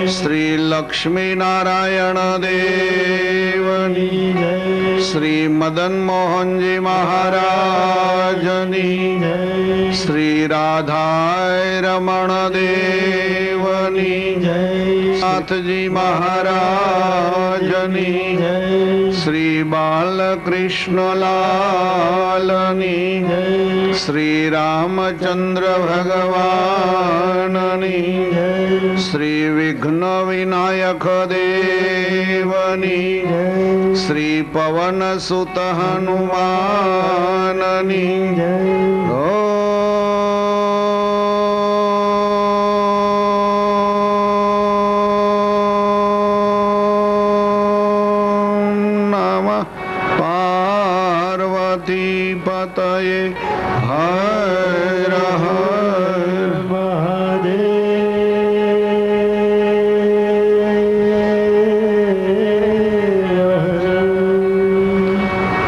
શ્રી લક્ષ્મી નારાયણ દેવની જય. શ્રી મદન મોહનજી મહારાજની જય. શ્રી રાધાય રમણ દેવની જય. નાથજી મહારાજની જય. શ્રી બાલકૃષ્ણલાલની જય. શ્રી રામચંદ્ર ભગવાનની જય. શ્રી વિઘ્ન વિનાયક દેવની જય. શ્રી પવન સુત હનુમાનની જય. ઓમ નમઃ પાર્વતી પતયે હર હર મહાદેવ.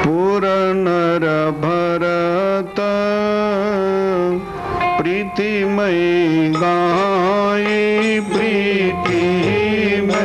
પૂર નર ભરત પ્રીતિમય ગાય પ્રીતિમય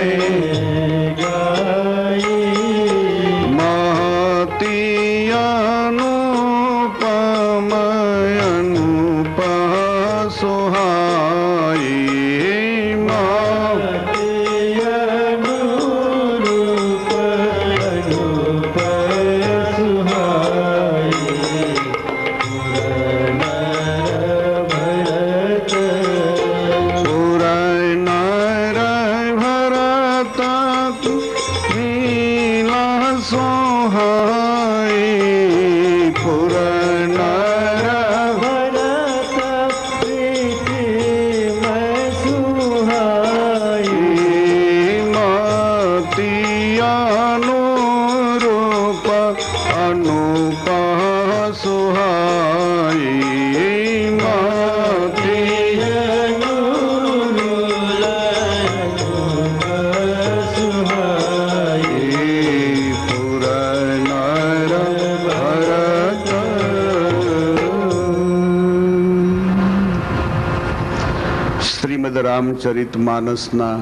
રામચરિત માનસના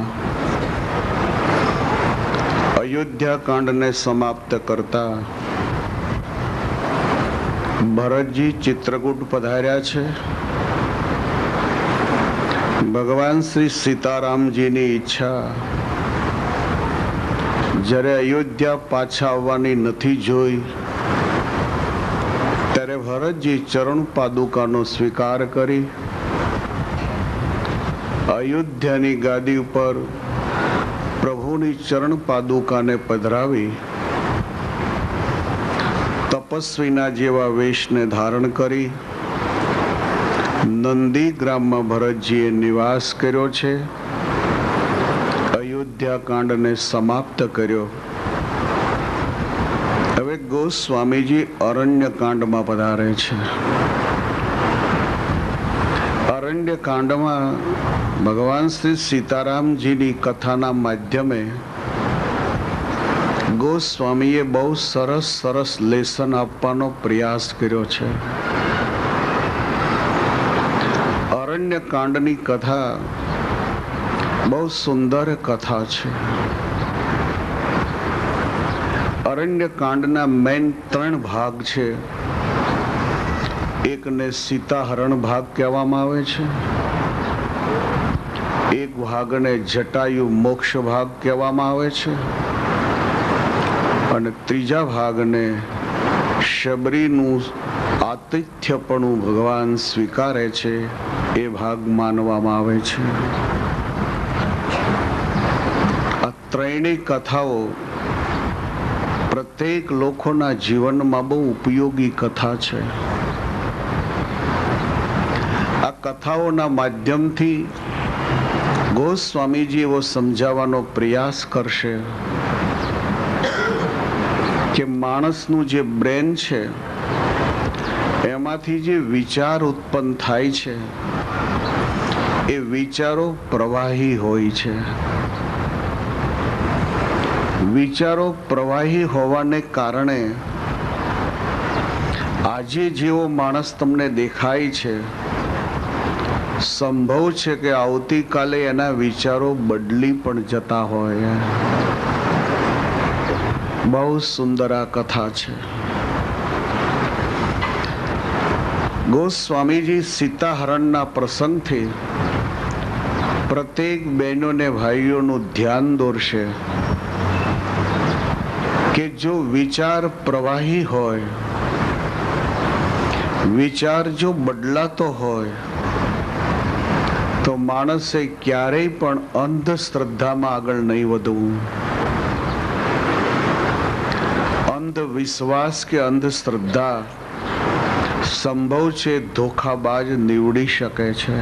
અયોધ્યા કાંડને સમાપ્ત કરતા ભરતજી ચિત્રકૂટ પધાર્યા છે. ભગવાન શ્રી સીતારામજીની ઈચ્છા જ્યારે અયોધ્યા પાછા આવવાની નથી જોઈ ત્યારે ભરતજી ચરણ પાદુકાનો સ્વીકાર કરી અયોધ્યાની ગાદી ઉપર પ્રભુની ચરણ પાદુકાને પધરાવી તપસ્વીના જેવા વેશને ધારણ કરી નંદી ગ્રામમાં ભરતજીએ નિવાસ કર્યો છે. અયોધ્યા કાંડને સમાપ્ત કર્યો. હવે ગોસ્વામીજી અરણ્ય કાંડમાં પધારે છે. અરણ્ય કાંડમાં ભગવાન શ્રી સીતારામજીની કથાના માધ્યમે ગોસ્વામીએ બહુ સરસ લેસન આપવાનો પ્રયાસ કર્યો છે. અરણ્ય કાંડની કથા બહુ સુંદર કથા છે. અરણ્ય કાંડના મેન 3 ભાગ છે. એકને સીતાહરણ ભાગ કહેવામાં આવે છે, એક ભાગને જટાયુ મોક્ષ ભાગ કહેવામાં આવે છે અને ત્રીજા ભાગને શબરીનું આતિથ્યપણું ભગવાન સ્વીકારે છે એ ભાગ માનવામાં આવે છે. આ ત્રણેય કથાઓ પ્રત્યેક લોકોના જીવનમાં બહુ ઉપયોગી કથા છે. આ કથાઓના માધ્યમથી ગોસ્વામીજી એવો સમજાવવાનો પ્રયાસ કરશે કે માણસનું જે બ્રેન છે એમાંથી જે વિચાર ઉત્પન્ન થાય છે એ વિચારો પ્રવાહી હોય છે. વિચારો પ્રવાહી હોવાને કારણે આજે જેવો માણસ તમને દેખાય છે સંભવ છે કે આવતીકાલે એના વિચારો બદલી પણ જતા હોય. બહુ સુંદર આ કથા છે. ગોસ્વામીજી સીતાહરણના પ્રસંગથી પ્રત્યેક બહેનોને ભાઈઓનું ધ્યાન દોરશે કે જો વિચાર પ્રવાહી હોય, વિચાર જો બદલાતો હોય તો માણસે ક્યારેય પણ અંધશ્રદ્ધામાં આગળ નહીં વધવું. અંધવિશ્વાસ કે અંધશ્રદ્ધા સંભવ છે ધોખાબાજ નીવડી શકે છે.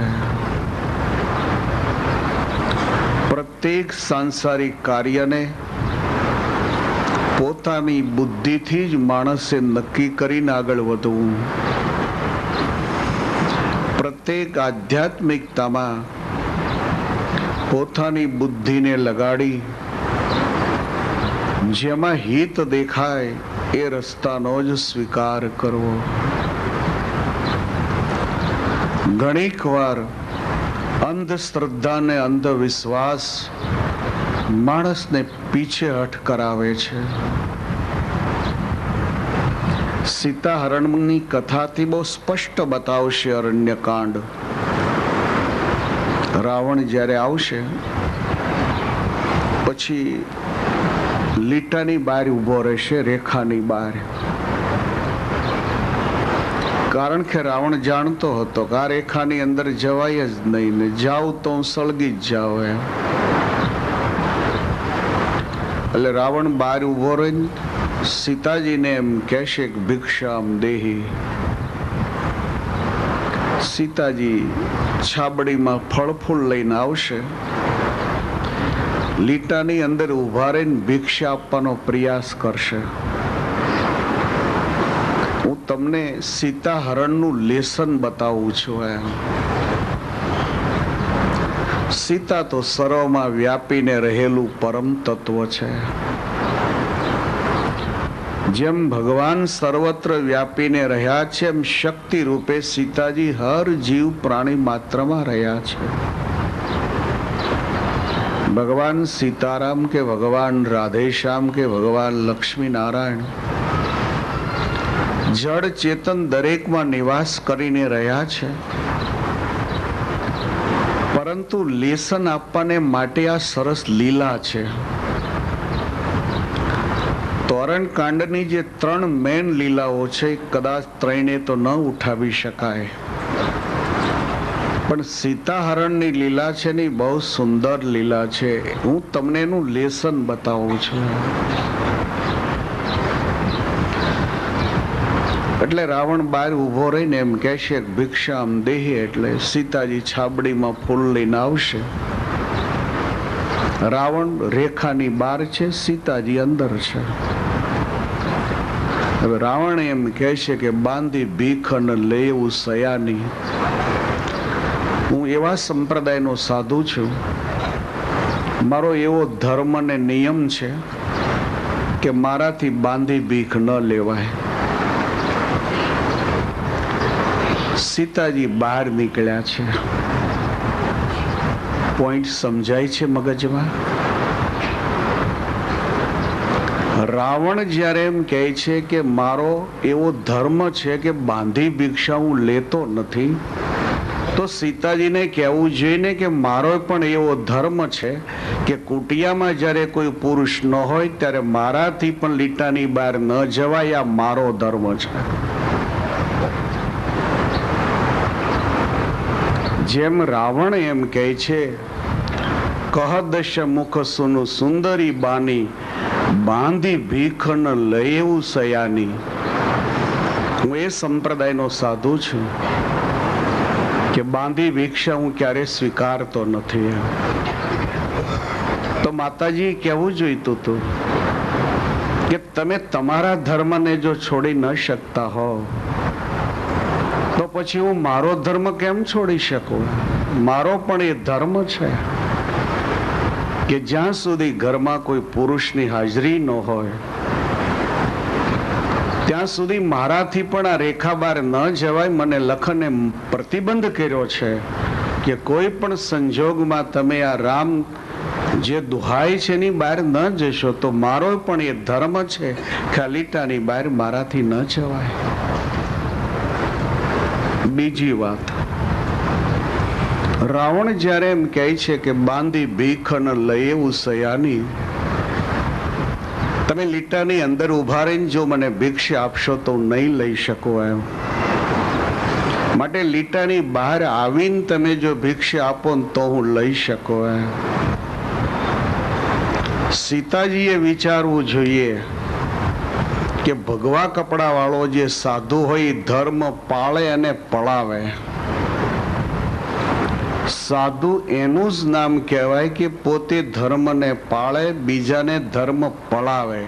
પ્રત્યેક સાંસારિક કાર્યને પોતાની બુદ્ધિથી જ માણસે નક્કી કરીને આગળ વધવું. પ્રત્યેક આધ્યાત્મિકતામાં પોતાની બુદ્ધિને લગાડી જેમાં હિત દેખાય એ રસ્તાનો જ સ્વીકાર કરવો. ઘણીક વાર અંધશ્રદ્ધા ને અંધવિશ્વાસ માણસને પીછેહઠ કરાવે છે. સીતા હરણની કથાથી બહુ સ્પષ્ટ બતાવશે અરણ્યકાંડ. રાવણ જ્યારે આવશે પછી લીટાની બહાર ઊભો રહેશે, રેખાની બહાર. કારણ કે રાવણ જાણતો હતો કે આ રેખાની અંદર જવાય જ નહીં, ને જાવ તો હું સળગી જ જાવ એમ. એટલે રાવણ બહાર ઊભો રહીને સીતાજીને એમ કહેશે કે ભિક્ષામ દેહી. સીતાજી છાબડીમાં ફળ ફૂલ લઈને આવશે, લીટાની અંદર ઊભા રહીને ભિક્ષા આપવાનો પ્રયાસ કરશે. હું તમને સીતા હરણનું લેસન બતાવું છું એમ. સીતા તો સર્વમાં વ્યાપીને રહેલું પરમ તત્વ છે. જેમ ભગવાન સર્વત્ર વ્યાપીને રહ્યા છે, એમ શક્તિ રૂપે સીતાજી હર જીવ પ્રાણી માત્રમાં રહ્યા છે. ભગવાન સીતારામ કે ભગવાન રાધેશ્યામ કે ભગવાન લક્ષ્મી નારાયણ જડ ચેતન દરેકમાં નિવાસ કરીને રહ્યા છે. પરંતુ લેસન આપવાને માટે આ સરસ લીલા છે. તોરણ કાંડની જે 3 મેન લીલાઓ છે, કદાચ ત્રણે તો ન ઉઠાવી શકાય, પણ સીતાહરણની લીલા છે ને બહુ સુંદર લીલા છે. હું તમને એનું લેસન બતાવું છું. એટલે રાવણ બહાર ઊભો રહીને એમ કહેશે ભિક્ષામ દેહી, એટલે સીતાજી છાબડીમાં ફૂલ લઈને આવશે. રાવણ રેખાની બહાર છે, સીતાજી અંદર છે. હવે રાવણ એમ કહેશે કે બાંધી ભીખ અને લેવું સયાની. હું એવા સંપ્રદાયનો સાધુ છું, મારો એવો ધર્મ ને નિયમ છે કે મારાથી બાંધી ભીખ ન લેવાય. સીતાજી બહાર નીકળ્યા છે. પોઈન્ટ સમજાય છે મગજમાં? રાવણ જ્યારે એમ કહે છે કે મારો એવો ધર્મ છે કે બાંધી ભિક્ષા હું લેતો નથી, તો સીતાજીને કહેવું જોઈએ ને કે મારો પણ એવો ધર્મ છે કે કુટિયામાં જ્યારે કોઈ પુરુષ ન હોય ત્યારે મારાથી પણ લીટાની બહાર ન જવાય. આ મારો ધર્મ છે. જેમ રાવણ એમ કહે છે કહ દશ મુખ સુનું સુંદરી બાની, બાંધી ભીખ ન લેવું સયાની. હું એ સંપ્રદાયનો સાધુ છું કે બાંધી ભિક્ષા હું ક્યારે સ્વીકારતો નથી. તો માતાજી કહેવું જોઈતું હતું કે તમે તમારા ધર્મને જો છોડી ન શકતા હો તો પછી હું મારો ધર્મ કેમ છોડી શકું? મારો પણ એ ધર્મ છે કે જ્યાં સુધી ઘરમાં કોઈ પુરુષની હાજરી ન હોય ત્યાં સુધી મારાથી પણ આ રેખા બહાર ન જવાય. મને લખને પ્રતિબંધ કર્યો છે કે કોઈ પણ સંજોગમાં તમે આ રામ જે દુહાય છે એની બહાર ન જશો તો મારો પણ એ ધર્મ છે કે આ લીટાની બહાર મારાથી ન જવાય. બીજી વાત, રાવણ જ્યારે એમ કહે છે કે બાંધી ભીખ ન લેવું સયાની, તમે લીટાની અંદર ઉભા રહીને જો મને ભિક્ષા આપશો તો હું નહીં લઈ શકું એમ. માટે લીટાની બહાર આવીને તમે જો ભિક્ષા આપો ને તો હું લઈ શકું એમ. સીતાજીએ વિચારવું જોઈએ કે ભગવા કપડા વાળો જે સાધુ હોય ધર્મ પાળે અને પળાવે. સાધુ એનું જ નામ કહેવાય કે પોતે ધર્મને પાળે, બીજાને ધર્મ પળાવે.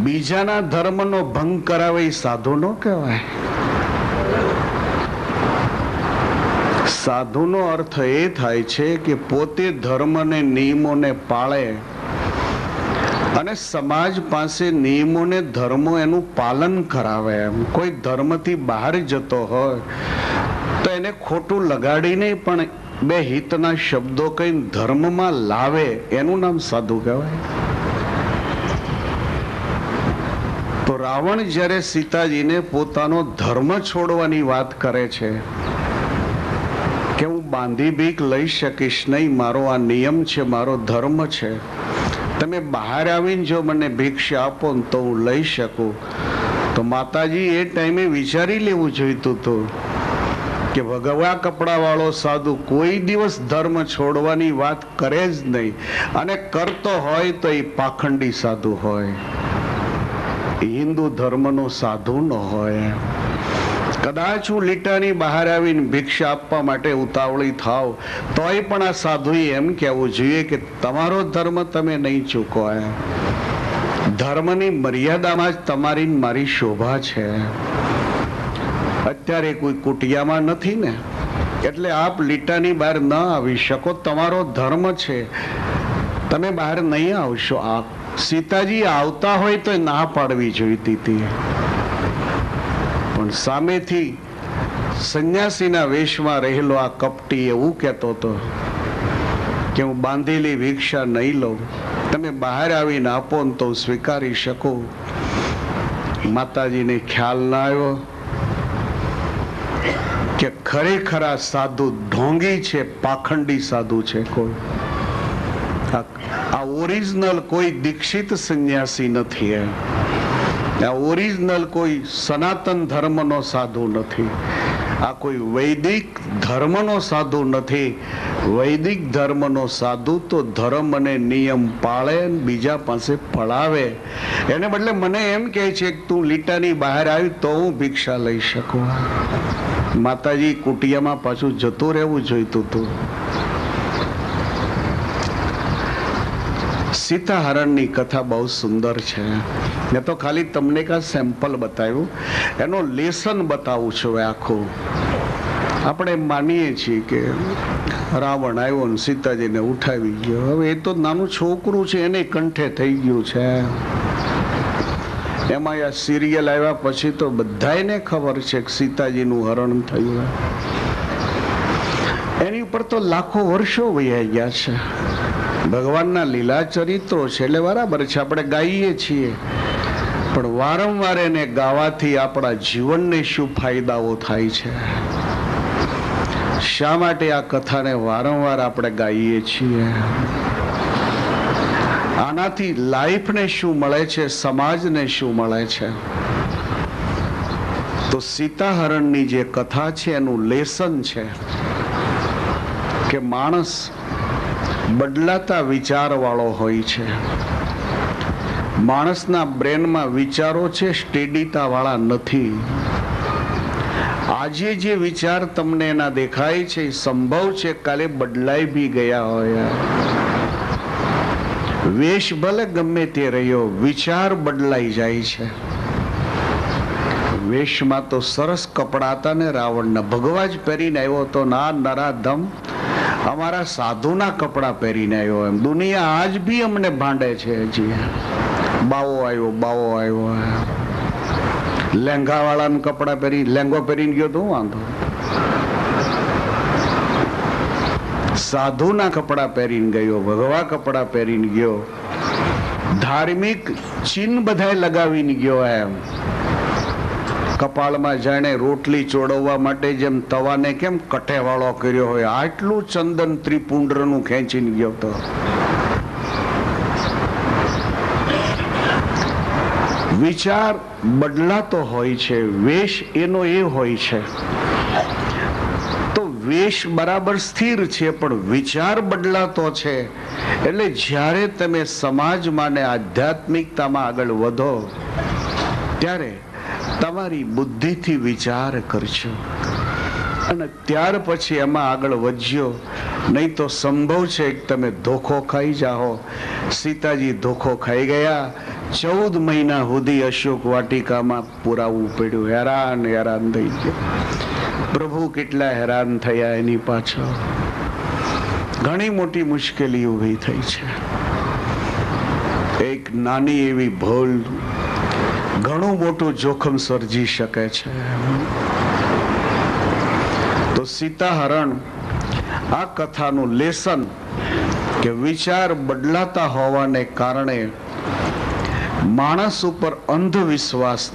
બીજાના ધર્મનો ભંગ કરાવે એ સાધુ નો કહેવાય. સાધુનો અર્થ એ થાય છે કે પોતે ધર્મને નિયમોને પાળે અને સમાજ પાસે નિયમો ને ધર્મો એનું પાલન કરાવે. એમ કોઈ ધર્મથી બહાર જતો હોય તો એને ખોટું લગાડીને પણ બે હિતના શબ્દો કઈ ધર્મમાં લાવે, એનું નામ સાધુ કહેવાય. તો રાવણ જ્યારે સીતાજીને પોતાનો ધર્મ છોડવાની વાત કરે છે કે હું બાંધી ભીખ લઈ શકીશ નહીં, મારો આ નિયમ છે, મારો ધર્મ છે, તમે બહાર આવીને જો મને ભિક્ષા આપો ને તો હું લઈ શકું. તો માતાજી એ ટાઈમે વિચારી લેવું જોઈતું હતું કે ભગવા કપડા વાળો સાધુ કોઈ દિવસ ધર્મ છોડવાની વાત કરે જ નહીં, અને કરતો હોય તો એ પાખંડી સાધુ હોય, હિન્દુ ધર્મનો સાધુ ન હોય. કદાચ હું લીટાની બહાર આવીને ભિક્ષા આપવા માટે ઉતાવળી થાવ તોય પણ આ સાધુએ એમ કહેવું જોઈએ કે તમારો ધર્મ તમે નહીં ચૂકો. ધર્મની મર્યાદામાં જ તમારી મારી શોભા છે. અત્યારે કોઈ કુટિયામાં નથી ને, એટલે આપ લીટાની બહાર ન આવી શકો, તમારો ધર્મ છે, તમે બહાર નહીં આવશો. આ સીતાજી આવતા હોય તો ના પાડવી જોઈતી હતી, પણ સામેથી સંન્યાસીના વેશમાં રહેલો આ કપટી એવું કહેતો હતો કે હું બાંધેલી ભિક્ષા નહીં લઉં, તમે બહાર આવીને આપો ને તો સ્વીકારી શકું. માતાજીને ખ્યાલ ના આવ્યો કે ખરેખર આ સાધુ ઢોંગી છે, પાખંડી સાધુ છે. કોઈ આ ઓરિજિનલ કોઈ દીક્ષિત સંન્યાસી નથી. આ ઓરિજિનલ કોઈ સનાતન ધર્મનો સાધુ નથી. આ કોઈ વૈદિક ધર્મનો સાધુ નથી. વૈદિક ધર્મનો સાધુ તો ધર્મ અને નિયમ પાળે, બીજા પાસે પડાવે. એને બદલે મને એમ કહે છે કે તું લીટાની બહાર આવી તો હું ભિક્ષા લઈ શકું. માતાજી કુટિયામાં પાછું જતું રહેવું જોઈતું હતું. સીતા હરણની કથા બહુ સુંદર છે. મેં તો ખાલી તમને કા સેમ્પલ બતાવ્યું, એનો લેસન બતાવું છું. આખું આપણે માનીએ છીએ કે રાવણ આવ્યો ને સીતાજીને ઉઠાવી ગયો. હવે એ તો નાનું છોકરું છે, એને કંઠે થઈ ગયું છે. એમાં આ સિરિયલ આવ્યા પછી તો બધાને ખબર છે કે સીતાજીનું હરણ થયું. એની ઉપર તો લાખો વર્ષો વહી ગયા છે. ભગવાનના લીલા ચરિત્રો છે એટલે બરાબર છે, આપણે ગાઈએ છીએ, પણ વારંવાર એને ગાવાથી આપણા જીવનને શું ફાયદાઓ થાય છે? શા માટે આ કથાને વારંવાર આપણે ગાઈએ છીએ? આનાથી લાઈફને શું મળે છે, સમાજને શું મળે છે? તો સીતાહરણની જે કથા છે એનું લેસન છે કે માણસ બદલાતા વિચાર વાળો હોય છે. માણસના બ્રેનમાં વિચારો છે, સ્ટેડિતા વાળા નથી. આજે જે વિચાર તમને એના દેખાય છે સંભવ છે કાલે બદલાઈ બી ગયા હોય. વેશ ભલે ગમે તે રહ્યો, વિચાર બદલાઈ જાય છે. વેશમાં તો સરસ કપડા હતા ને રાવણના, ભગવા જ પહેરીને આવ્યો તો ના નરાધમ અમારા સાધુના કપડા પહેરીને આવ્યો. એમ દુનિયા આજ બી અમને ભાંડે છે. હજી બાવો આવ્યો લેંગા વાળાના કપડા પહેરી, લેંગો પહેરીને ગયો તો વાંધો, સાધુના કપડા પહેરીને ગયો, ભગવા કપડા પહેરીને ગયો, ધાર્મિક ચિહ્ન બધાય લગાવીને ગયો. એમ કપાળમાં જાણે રોટલી ચોડવવા માટે જેમ તવાને કેમ કઠેવાળો કર્યો હોય, આટલું ચંદન ત્રિપુંડરનું ખેંચીને ગયો તો. વિચાર બદલાતો હોય છે, વેશ એનો એ હોય છે. તો વેશ બરાબર સ્થિર છે પણ વિચાર બદલાતો છે. એટલે જ્યારે તમે સમાજમાં ને આધ્યાત્મિકતામાં આગળ વધો ત્યારે તમારી બુદ્ધિથી વિચાર કરજો અને ત્યાર પછી એમાં આગળ વધજો. નહીં તો સંભવ છે કે તમે ધોખો ખાઈ જાઓ. સીતાજી ધોખો ખાઈ ગયા. 14 મહિના સુધી અશોક વાટિકામાં પુરાવું પડ્યું. હેરાન થઈ ગયા. પ્રભુ કેટલા હેરાન થયા એની પાછળ. ઘણી મોટી મુશ્કેલી ઊભી થઈ છે. એક નાની એવી ભૂલ ઘણું મોટું જોખમ સર્જી શકે છે. તો સીતાહરણ આ કથાનું લેસન કે વિચાર બદલાતા હોવાને કારણે માણસ ઉપર અંધવિશ્વાસ